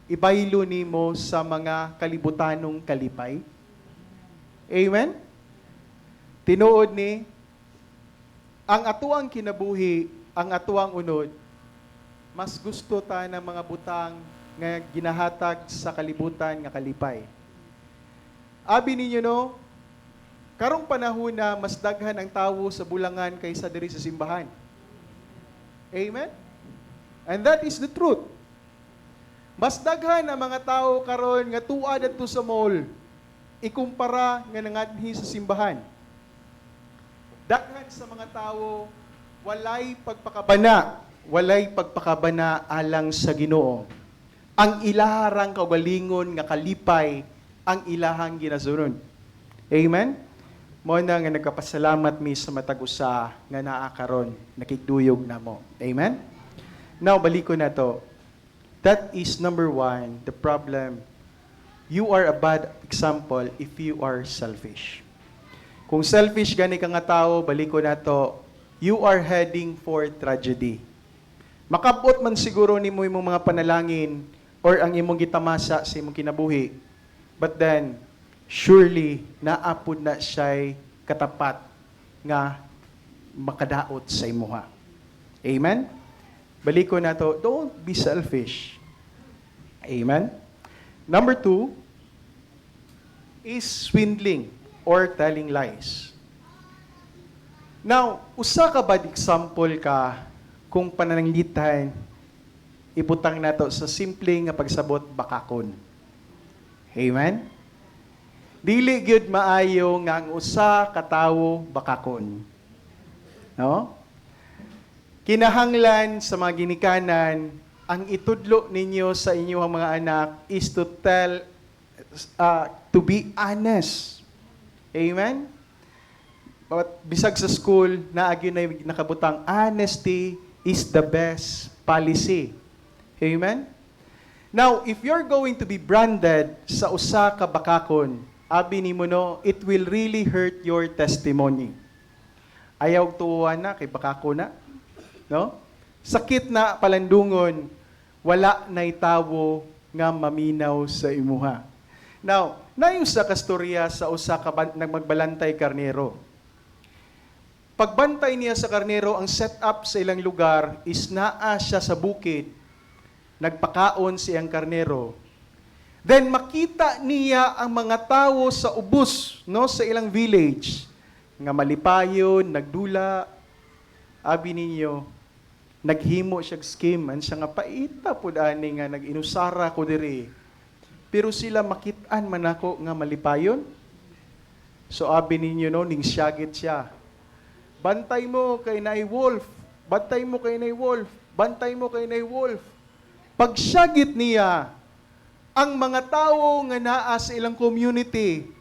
ibaylo nimo sa mga kalibutanong kalipay. Amen? Tinuod ni, ang atuang kinabuhi, ang atuang unod, mas gusto ta ng mga butang nga ginahatag sa kalibutan nga kalipay. Abi ninyo no, karong panahon na mas daghan ang tawo sa bulangan kaysa diri sa simbahan. Amen? And that is the truth. Mas daghan ang mga tao karon nga tuwa adto sa mall ikumpara nga nangadhi sa simbahan. Daghan sa mga tao walay pagpakabana alang sa Ginoo. Ang ilaharang kaugalingon nga kalipay ang ilahang ginasunod. Amen? Mo na nga nagkapasalamat mi sa matag usa nga naa karon nakigduyog namo. Amen? Now balik ko na to. That is number one, the problem. You are a bad example if you are selfish. Kung selfish gani ka nga tao, balik ko na to, you are heading for tragedy. Makabot man siguro nimo imong mga panalangin or ang imong gitamasa sa imong kinabuhi. But then, surely, naapod na siya'y katapat nga makadaot sa imuha. Amen? Balik ko na to, don't be selfish. Amen? Number 2 is swindling or telling lies. Now, usa ka bad example ka kung panananglitan, ibutang nato sa simple nga pagsabot bakakon. Amen? Dili gyud maayo nga ang usa ka tawo bakakon. No? Kinahanglan sa mga ginikanan, ang itudlo ninyo sa inyong mga anak is to be honest. Amen? Bisag sa school, naagyo na nakabutang, honesty is the best policy. Amen? Now, if you're going to be branded sa usa ka bakakon, abi nimo no, it will really hurt your testimony. Ayaw tuwa na kay bakako na. No? Sakit na palandungon, wala na itawo nga maminaw sa imuha. Now, nayon sa kastorya sa usa ka nagmagbalantay karnero. Pagbantay niya sa karnero, ang setup sa ilang lugar is naa siya sa bukid, nagpakaon siyang karnero. Then makita niya ang mga tao sa ubos, no, sa ilang village, nga malipayon, nagdula, abi ninyo, naghimo siya scheme, an siya nga paita po ani nga nag-inusara ko diri. Pero sila makitaan man ako nga malipayon. So abi ninyo no, ning syagit siya. Bantay mo kay nay wolf, bantay mo kay nay wolf, bantay mo kay nay wolf. Pagsyagit niya, ang mga tao nga naa sa ilang community,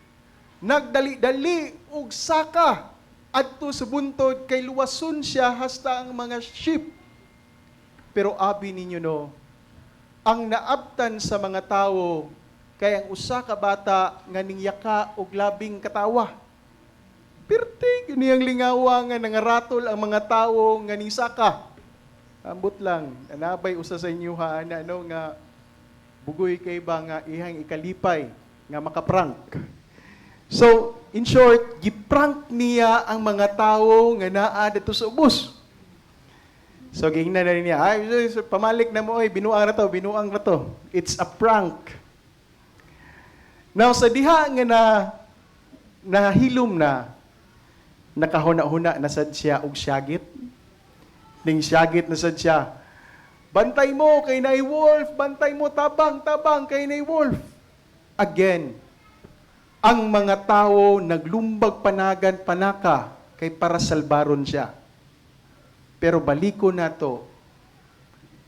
nagdali-dali og saka adto sa buntod kay luwason siya hasta ang mga sheep. Pero abi ninyo no, ang naabtan sa mga tao kay ang usa ka bata nga ningyaka og labing katawa. Pirtig niyang lingawa nga nangaratol ang mga tao nga nisaka. Ambot lang, anabay usa sa inyo ha na ano nga bugoy kay ba nga ihang ikalipay nga makaprank. So, in short, giprank niya ang mga tao nga naa dito sa ubos. So, gingnan na niya, ay, pamalik na mo, binuang na to. It's a prank. Now, sa diha nga nahilom na, nakahuna-huna na sad siya og syagit. Ning syagit na sad siya. Bantay mo kay nay wolf, bantay mo tabang kay nay wolf. Again, ang mga tao naglumbag panagan panaka kay para salbaron siya. Pero baliko na to,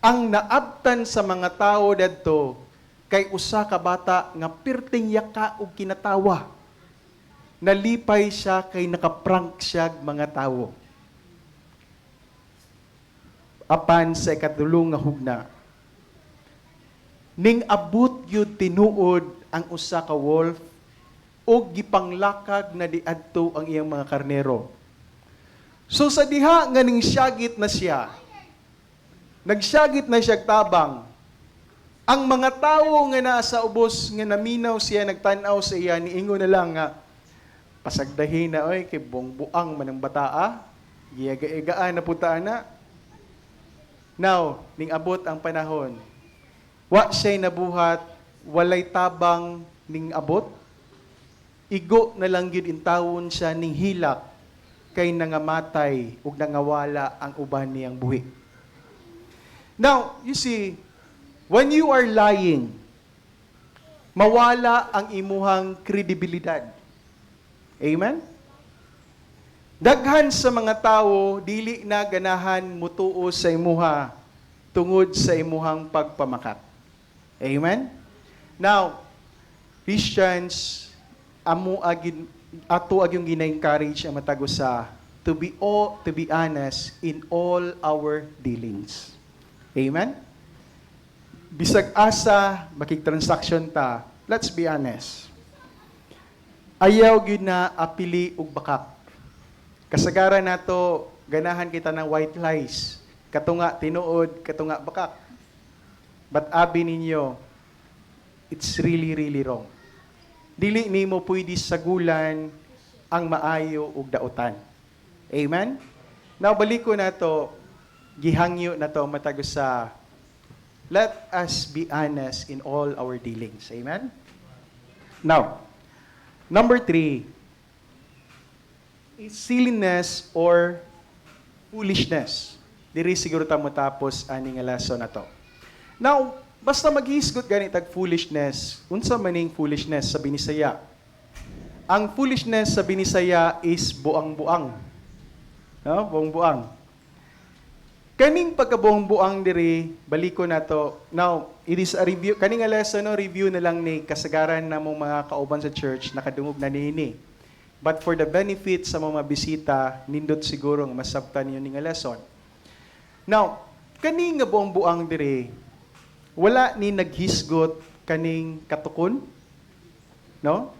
ang naabtan sa mga tao dadto kay usa ka bata nga pirting yaka og kinatawa. Nalipay siya kay nakaprank siya mga tao. Apan sa ikatulong nga hugna, ning abot yun tinuod ang usa ka wolf o gipanglakag na diadto ang iyang mga karnero. So sa diha nga ning syagit na siya, nagsyagit na siya tabang, ang mga tao nga nasa ubos nga naminaw siya, nagtanaw sa iya, niingo na lang nga, pasagdahin na, oy, kay buang man ang bataa, giyaga-igaan na puta na. Now, ning abot ang panahon, wa siya'y nabuhat, walay tabang ning abot, igo na lang yun intawon siya ning hilak, kay nangamatay ug nangawala ang uban niyang buhi. Now, you see, When you are lying, mawala ang imuhang kredibilidad. Amen? Daghan sa mga tao, dili na ganahan mutuo sa imuha tungod sa imuhang pagpamakat. Amen? Now, Christians, ato yung gina-encourage ang matagusa to be honest in all our dealings. Amen? Bisag asa makig-transaction ta, let's be honest. Ayaw gyud na apili og bakak. Kasagaran nato ganahan kita ng white lies. Katunga tinuod, katunga bakak. But abi ninyo, it's really, really wrong. Dili nimo pwede sagulan ang maayo ug dautan. Amen? Now, baliko na to, gihangyo na to matag sa let us be honest in all our dealings. Amen? Now, number 3 is silliness or foolishness. Diri siguro ta mo tapos ani nga lesson na to. Now, basta maghisgot gani tag foolishness, unsa maning foolishness sa Binisaya? Ang foolishness sa Binisaya is buang-buang. No? Buang-buang. Kaning pagkabuang-buang diri, baliko na to. Now, it is a review. Kaning nga lesson, no, review na lang ni kasagaran na mong mga kauban sa church, nakadungog na nini. But for the benefit sa mga bisita, nindot siguro nga masabtan niyo ning lesson. Now, kaning nga buang-buang diri, wala ni naghisgot kaning katukon, no?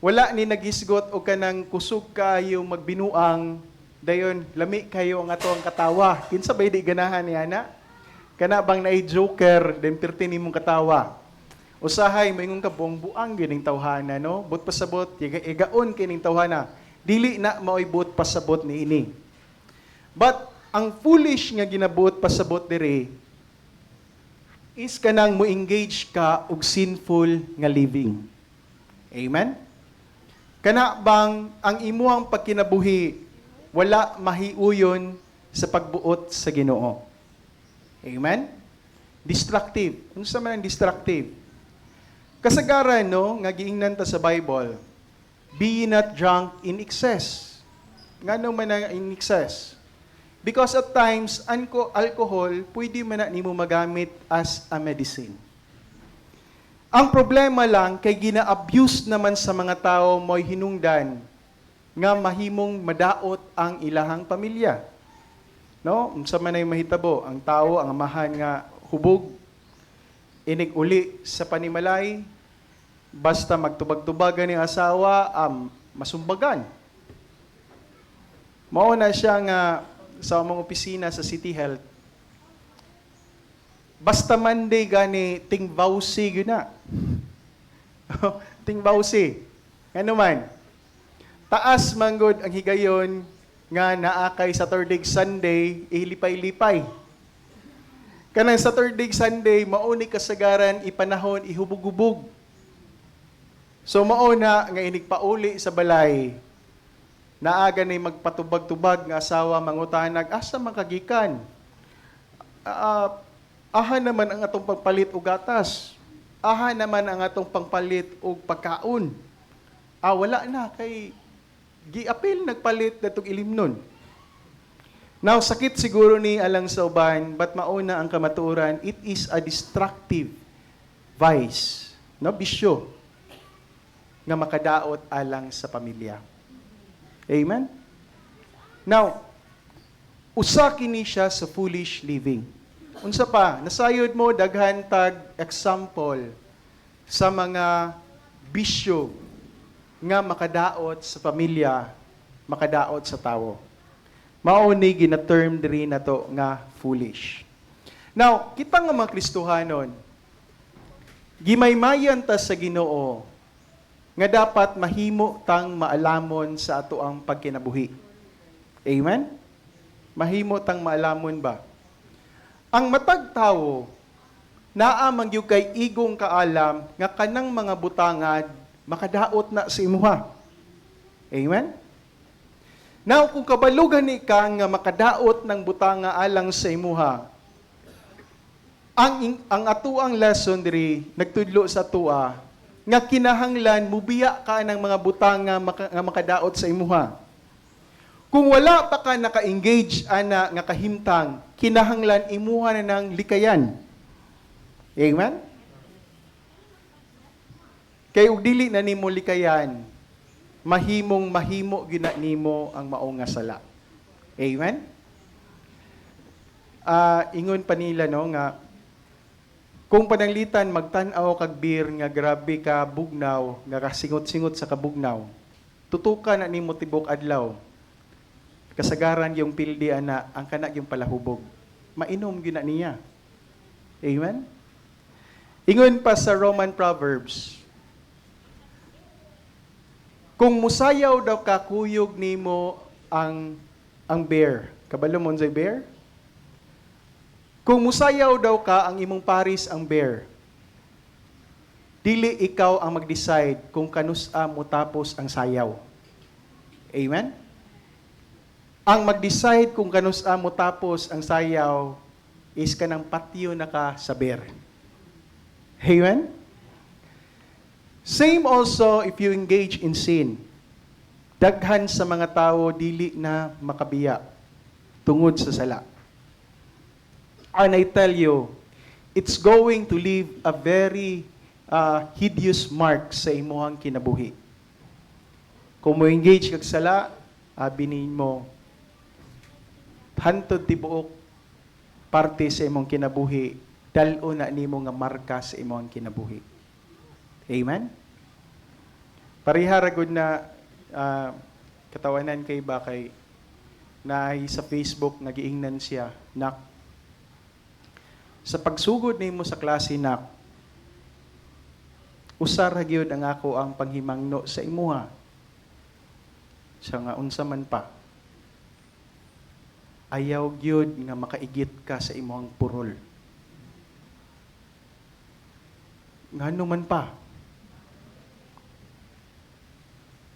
Wala ni naghisgot o kanang kusog kayo magbinuang, dayon lami kayo ang atong katawa. Kinsa bay di ganahan ni ana? Kana bang naay joker, den perti nimong katawa. Usahay moingon ka buang-buang gining tawhana, no? But pasabot, igaon kining tawhana. Dili na maoy but pasabot ni ini. But ang foolish nga ginabuot pasabot diri is kanang mo engage ka og sinful nga living. Amen? Kana bang ang imuhang pagkinabuhi wala mahiuyon sa pagbuot sa Ginoo. Amen? Destructive. Unsa man ang destructive? Kasagaran no nga giingnan ta sa Bible, be not drunk in excess. Ngano man ang in excess? Because at times, alcohol, pwede man na nimo magamit as a medicine. Ang problema lang, kay gina-abuse naman sa mga tao mo'y hinungdan nga mahimong madaot ang ilahang pamilya. No? Unsa man ay mahitabo, ang tao, ang amahan nga hubog, inig uli sa panimalay, basta magtubag-tubagan ni asawa, masumbagan. Mao na siya nga sa mga opisina sa City Health, basta Monday gani tingbawsi gyud na. Tingbawsi. Ano man? Taas manggod ang higayon nga naa kay Saturday Sunday ilipay-lipay. Kanang Saturday Sunday mauni kasagaran ipanahon ihubog-hubog. So mao na nga inigpauli sa balay. Naaga na magpatubag-tubag nga asawa mangutanag, asa makagikan? Aha naman ang atong pagpalit og gatas. Aha naman ang atong pangpalit og pagkaon. Wala na kay giapil nagpalit datong ilimnon. Now sakit siguro ni alang sa uban, but mauna ang kamatuoran, it is a destructive vice, no, bisyo nga makadaot alang sa pamilya. Amen? Now, usa kini siya sa foolish living. Unsa pa, nasayod mo daghan tag example sa mga bisyo nga makadaot sa pamilya, makadaot sa tao. Mauni gina-term diri na to nga foolish. Now, kita nga mga Kristohanon, gimaymayan ta sa Ginoo nga dapat mahimo tang maalamon sa ato ang pagkinabuhi. Amen? Mahimo tang maalamon ba? Ang matag tawo naa man gyud kay igong kaalam nga kanang mga butangad makadaot na sa imuha. Amen? Now, kung kabalugan ni ka nga makadaot ng butanga alang sa imuha, ang atuang lesson diri nagtudlo sa tua nga kinahanglan mubiya ka ng mga butang nga, nga makadaot sa imuha. Kung wala pa ka naka-engage ana nga kahimtang, kinahanglan imuha na ng likayan. Amen? Kay ug dili na nimo likayan, mahimo gina nimo ang mao nga sala. Amen? Ingon pa nila no nga kung pananglitan magtan-aw kag beer nga grabe ka bugnaw, nga kasingot-singot sa kabugnaw. Tutukan na nimo tibok adlaw. Kasagaran yung pildi ana, ang kana yung palahubog. Mainom gyud na niya. Amen. Ingon pa sa Roman Proverbs. Kung musayaw daw ka kuyog nimo ang bear. Kabalo mo sa bear? Kung musayaw daw ka, ang imong paris ang bear, dili ikaw ang mag-decide kung kanusa mo tapos ang sayaw. Amen? Ang mag-decide kung kanusa mo tapos ang sayaw is kanang patio na ka sa bear. Amen? Same also if you engage in sin. Daghan sa mga tao dili na makabiya tungod sa sala. And I tell you, it's going to leave a very hideous mark sa imuhang kinabuhi. Kung mo engage kag sala, abinin mo, hantod tibuok parte sa imong kinabuhi, dal-o na nimo nga marka sa imong kinabuhi. Amen? Pariharagod na katawanan kay ba kay na sa Facebook nagiingnan siya na sa pagsugod nimo sa klase nak, usar gyud ang ako ang panghimangno sa imuha. Sa nga unsa man pa. Ayaw gyud nga makaigit ka sa imong purol. Ngano man pa.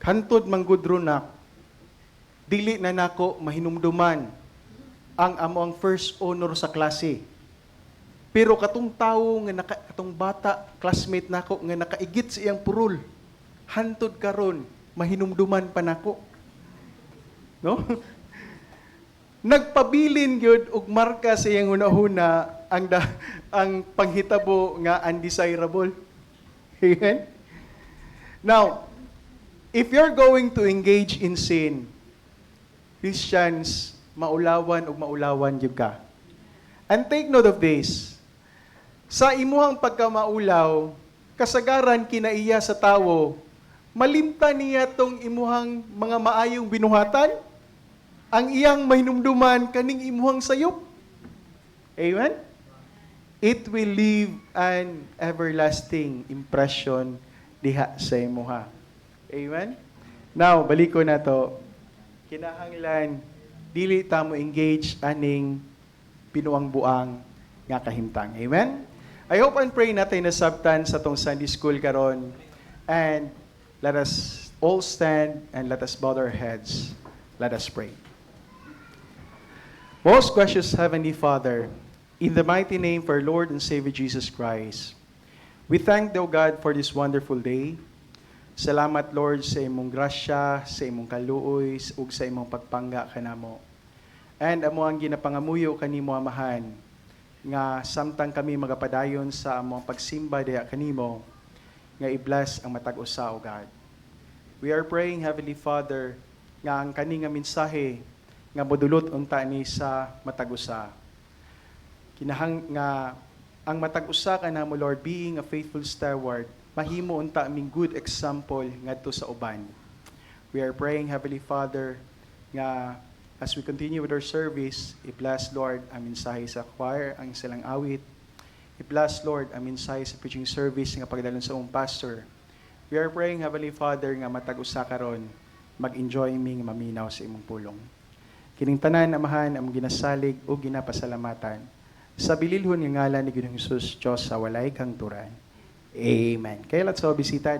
Hantod manggudro nak, dili na nako mahinumduman ang among first honor sa klase. Pero katong tawo nga katong bata, classmate nako nga nakaigit sa iyang purol, hantod karon mahinumduman pa nako. No? Nagpabilin gyud og marka sa iyang hunahuna ang panghitabo nga undesirable. Amen? Now, if you're going to engage in sin, Christians, maulawan ug maulawan gyud ka. And take note of this. Sa imuhang pagkamaulaw, kasagaran kinaiya sa tawo, malimta niya tong imuhang mga maayong binuhatan, ang iyang mahinumduman kaning imuhang sayop. Amen? It will leave an everlasting impression diha sa imuha. Amen? Now, balik ko na to. Kinahanglan, dili ta mo engage aning pinuang buang nga kahimtang. Amen? I hope and pray natin na sabtan sa tong Sunday School karon. And let us all stand and let us bow our heads. Let us pray. Most gracious Heavenly Father, in the mighty name of our Lord and Savior Jesus Christ, we thank Thee, O God, for this wonderful day. Salamat, Lord, sa imong grasya, sa imong kaluoy, ug sa imong pagpangga kanamo. And amo ang ginapangamuyo kanimo amahan, nga samtang kami magapadayon sa among pagsimba diha kanimo, nga i-bless ang matag-usa, O God. We are praying, Heavenly Father, nga ang kani nga mensahe nga modulot unta ni sa matag-usa. Kinahang nga ang matag-usa kanamo, Lord, being a faithful steward, mahimo unta aming good example ngadto sa uban. We are praying, Heavenly Father, nga as we continue with our service, i-bless, Lord, ang mensahe sa choir, ang silang awit. I-bless, Lord, ang mensahe sa preaching service nga pagdalon sa umong pastor. We are praying, Heavenly Father, nga matag-usa karon, mag-enjoy ming maminaw sa imong pulong. Kining tanan, amahan, ang ginasalig o ginapasalamatan. Sa bililhon nga ngalan ni Ginoong Hesus, Diyos sa walay kang turan. Amen. Kaya let's all be seated.